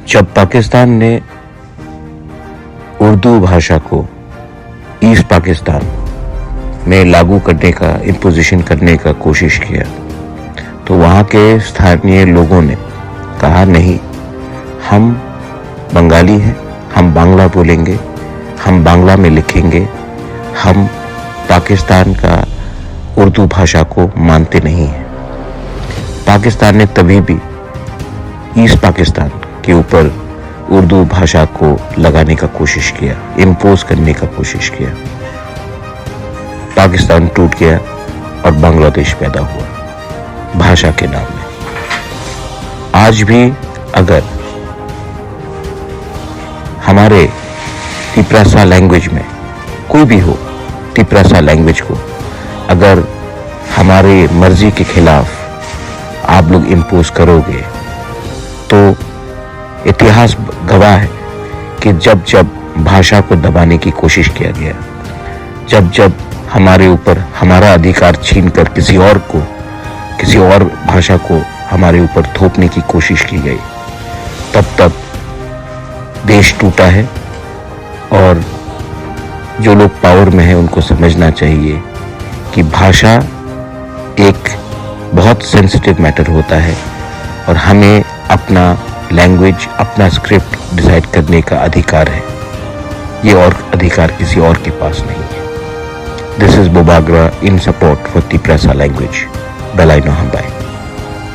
जब पाकिस्तान ने उर्दू भाषा को ईस्ट पाकिस्तान में लागू करने का इम्पोजिशन करने का कोशिश किया तो वहाँ के स्थानीय लोगों ने कहा नहीं, हम बंगाली हैं, हम बांग्ला बोलेंगे, हम बांग्ला में लिखेंगे, हम पाकिस्तान का उर्दू भाषा को मानते नहीं हैं। पाकिस्तान ने तभी भी ईस्ट पाकिस्तान के ऊपर उर्दू भाषा को लगाने का कोशिश किया, इम्पोज करने का कोशिश किया। पाकिस्तान टूट गया और बांग्लादेश पैदा हुआ भाषा के नाम में। आज भी अगर हमारे तिप्रासा लैंग्वेज में कोई भी हो, तिप्रासा लैंग्वेज को अगर हमारे मर्जी के खिलाफ आप लोग इम्पोज करोगे तो इतिहास गवाह है कि जब जब भाषा को दबाने की कोशिश किया गया, जब जब हमारे ऊपर हमारा अधिकार छीनकर किसी और भाषा को हमारे ऊपर थोपने की कोशिश की गई, तब तब देश टूटा है। और जो लोग पावर में हैं उनको समझना चाहिए कि भाषा एक बहुत सेंसिटिव मैटर होता है और हमें अपना लैंग्वेज, अपना स्क्रिप्ट डिसाइड करने का अधिकार है। ये और अधिकार किसी और के पास नहीं है। This is Bubagra in support for Tiprasa language, बेलाइनो हम्बाई।